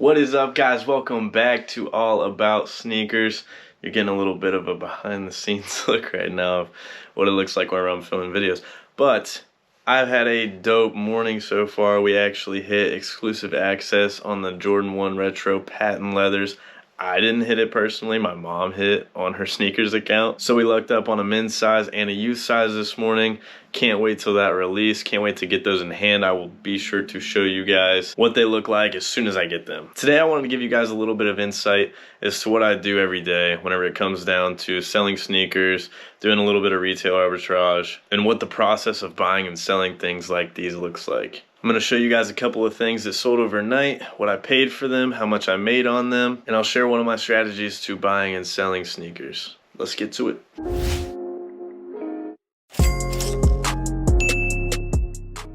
What is up, guys? Welcome back to All About Sneakers. You're getting a little bit of a behind the scenes look right now of what it looks like whenever I'm filming videos. But I've had a dope morning so far. We actually hit exclusive access on the Jordan 1 Retro patent leathers. I didn't hit it personally, my mom hit on her sneakers account. So we lucked up on a men's size and a youth size this morning. Can't wait till that release, can't wait to get those in hand. I will be sure to show you guys what they look like as soon as I get them. Today I wanted to give you guys a little bit of insight as to what I do every day whenever it comes down to selling sneakers, doing a little bit of retail arbitrage, and what the process of buying and selling things like these looks like. I'm going to show you guys a couple of things that sold overnight, what I paid for them, how much I made on them, and I'll share one of my strategies to buying and selling sneakers. Let's get to it.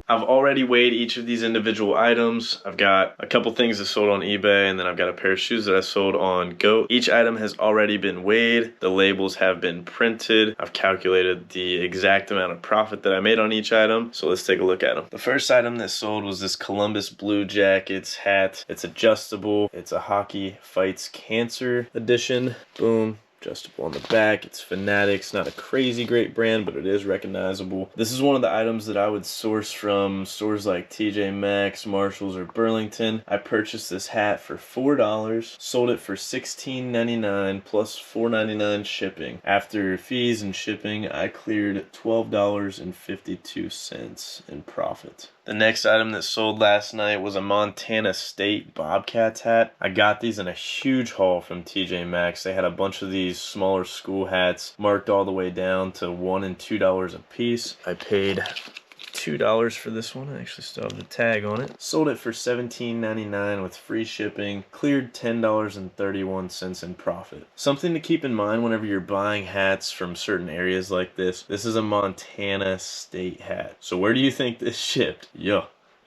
I've already weighed each of these individual items. I've got a couple things that sold on eBay, and then I've got a pair of shoes that I sold on GOAT. Each item has already been weighed. The labels have been printed. I've calculated the exact amount of profit that I made on each item. So let's take a look at them. The first item that sold was this Columbus Blue Jackets hat. It's adjustable. It's a Hockey Fights Cancer edition. Boom. Adjustable on the back. It's Fanatics, not a crazy great brand, but it is recognizable. This is one of the items that I would source from stores like TJ Maxx, Marshalls, or Burlington. I purchased this hat for $4, sold it for $16.99 plus $4.99 shipping. After fees and shipping, I cleared $12.52 in profit. The next item that sold last night was a Montana State Bobcats hat. I got these in a huge haul from TJ Maxx. They had a bunch of these smaller school hats marked all the way down to $1 and $2 a piece. I paid $2 for this one. I actually still have the tag on it. Sold it for $17.99 with free shipping. Cleared $10.31 in profit. Something to keep in mind whenever you're buying hats from certain areas like this. This is a Montana State hat. So where do you think this shipped?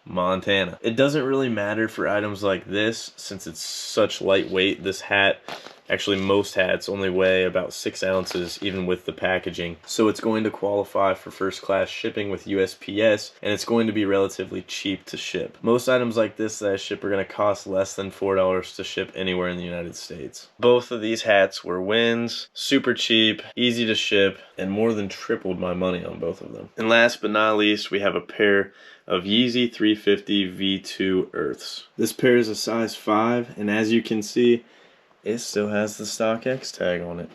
Montana. It doesn't really matter for items like this since it's such lightweight. This hat, actually most hats, only weigh about 6 ounces even with the packaging. So it's going to qualify for first class shipping with USPS, and it's going to be relatively cheap to ship. Most items like this that I ship are going to cost less than $4 to ship anywhere in the United States. Both of these hats were wins, super cheap, easy to ship, and more than tripled my money on both of them. And last but not least, we have a pair of Yeezy 350 V2 Earths. This pair is a size 5, and as you can see, it still has the StockX tag on it.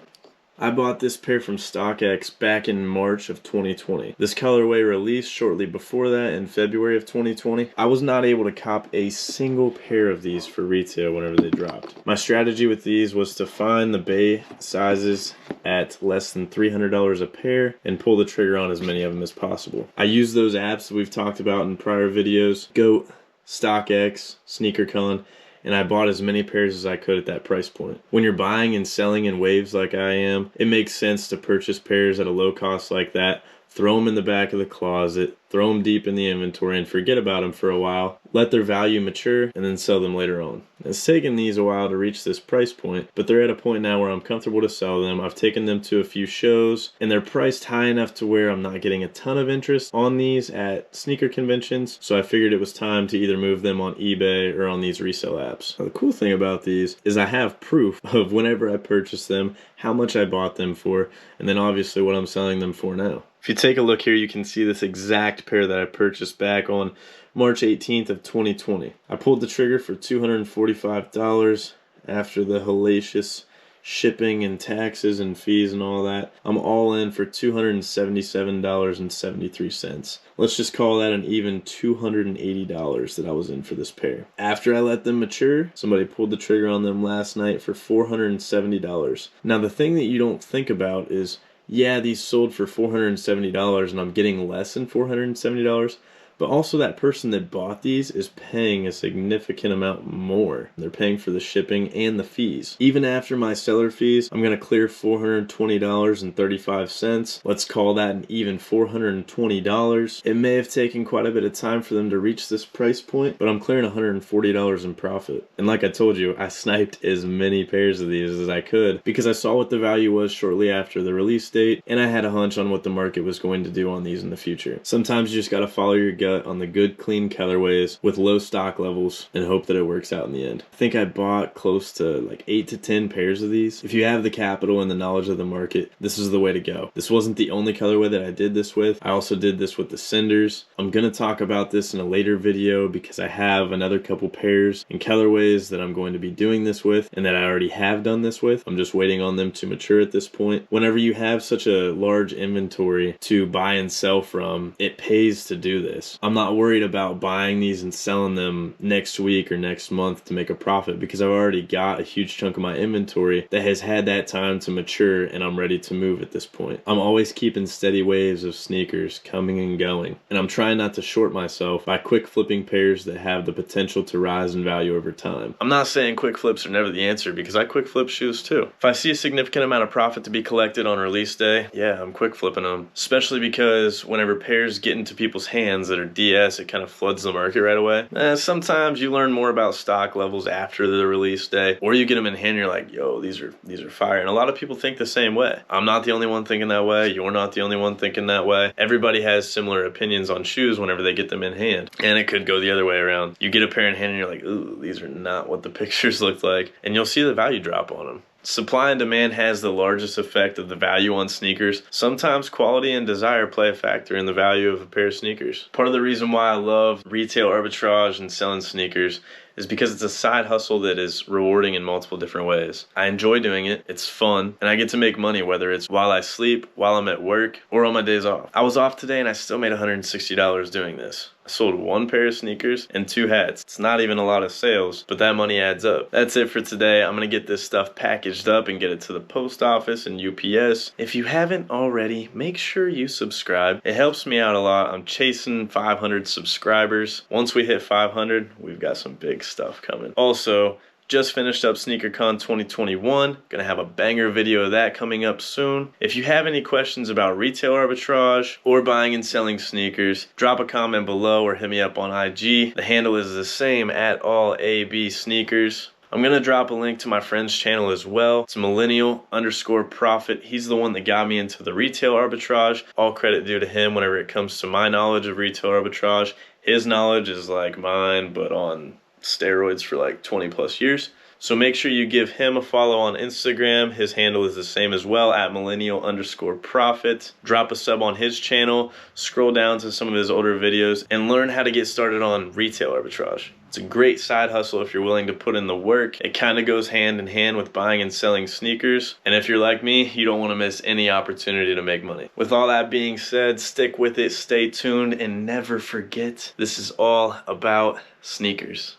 I bought this pair from StockX back in March of 2020. This colorway released shortly before that in February of 2020. I was not able to cop a single pair of these for retail whenever they dropped. My strategy with these was to find the Bay sizes at less than $300 a pair and pull the trigger on as many of them as possible. I used those apps that we've talked about in prior videos, GOAT, StockX, SneakerCon, and I bought as many pairs as I could at that price point. When you're buying and selling in waves like I am, it makes sense to purchase pairs at a low cost like that, throw them in the back of the closet, throw them deep in the inventory, and forget about them for a while, let their value mature, and then sell them later on. It's taken these a while to reach this price point, but they're at a point now where I'm comfortable to sell them. I've taken them to a few shows, and they're priced high enough to where I'm not getting a ton of interest on these at sneaker conventions, so I figured it was time to either move them on eBay or on these resale apps. Now, the cool thing about these is I have proof of whenever I purchased them, how much I bought them for, and then obviously what I'm selling them for now. If you take a look here, you can see this exact pair that I purchased back on March 18th of 2020. I pulled the trigger for $245 after the hellacious shipping and taxes and fees and all that. I'm all in for $277.73. Let's just call that an even $280 that I was in for this pair. After I let them mature, somebody pulled the trigger on them last night for $470. Now the thing that you don't think about is, yeah, these sold for $470 and I'm getting less than $470, but also that person that bought these is paying a significant amount more. They're paying for the shipping and the fees. Even after my seller fees, I'm going to clear $420.35. Let's call that an even $420. It may have taken quite a bit of time for them to reach this price point, but I'm clearing $140 in profit. And like I told you, I sniped as many pairs of these as I could because I saw what the value was shortly after the release date, and I had a hunch on what the market was going to do on these in the future. Sometimes you just got to follow your gut gut on the good, clean colorways with low stock levels and hope that it works out in the end. I think I bought close to like 8 to 10 pairs of these. If you have the capital and the knowledge of the market, this is the way to go. This wasn't the only colorway that I did this with. I also did this with the Cinders. I'm gonna talk about this in a later video because I have another couple pairs and colorways that I'm going to be doing this with and that I already have done this with. I'm just waiting on them to mature at this point. Whenever you have such a large inventory to buy and sell from, it pays to do this. I'm not worried about buying these and selling them next week or next month to make a profit because I've already got a huge chunk of my inventory that has had that time to mature and I'm ready to move at this point. I'm always keeping steady waves of sneakers coming and going, and I'm trying not to short myself by quick flipping pairs that have the potential to rise in value over time. I'm not saying quick flips are never the answer because I quick flip shoes too. If I see a significant amount of profit to be collected on release day, yeah, I'm quick flipping them. Especially because whenever pairs get into people's hands that are DS, it kind of floods the market right away. Sometimes you learn more about stock levels after the release day, or you get them in hand and you're like, yo, these are fire. And a lot of people think the same way. I'm not the only one thinking that way. You're not the only one thinking that way. Everybody has similar opinions on shoes whenever they get them in hand. And it could go the other way around. You get a pair in hand and you're like, ooh, these are not what the pictures look like. And you'll see the value drop on them. Supply and demand has the largest effect of the value on sneakers. Sometimes quality and desire play a factor in the value of a pair of sneakers. Part of the reason why I love retail arbitrage and selling sneakers is because it's a side hustle that is rewarding in multiple different ways. I enjoy doing it, it's fun, and I get to make money whether it's while I sleep, while I'm at work, or on my days off. I was off today and I still made $160 doing this. I sold 1 pair of sneakers and 2 hats. It's not even a lot of sales, but that money adds up. That's it for today. I'm gonna get this stuff packaged up and get it to the post office and UPS. If you haven't already, make sure you subscribe. It helps me out a lot. I'm chasing 500 subscribers. Once we hit 500, we've got some big stuff coming. Also, just finished up SneakerCon 2021. Gonna have a banger video of that coming up soon. If you have any questions about retail arbitrage or buying and selling sneakers, drop a comment below or hit me up on IG. The handle is the same at @allabsneakers. I'm gonna drop a link to my friend's channel as well. It's millennial_profit. He's the one that got me into the retail arbitrage. All credit due to him whenever it comes to my knowledge of retail arbitrage. His knowledge is like mine, but on steroids for like 20 plus years. So make sure you give him a follow on Instagram. His handle is the same as well, at millennial_profit. Drop a sub on his channel, scroll down to some of his older videos, and learn how to get started on retail arbitrage. It's a great side hustle if you're willing to put in the work. It kind of goes hand in hand with buying and selling sneakers. And if you're like me, you don't want to miss any opportunity to make money. With all that being said, stick with it, stay tuned, and never forget, this is all about sneakers.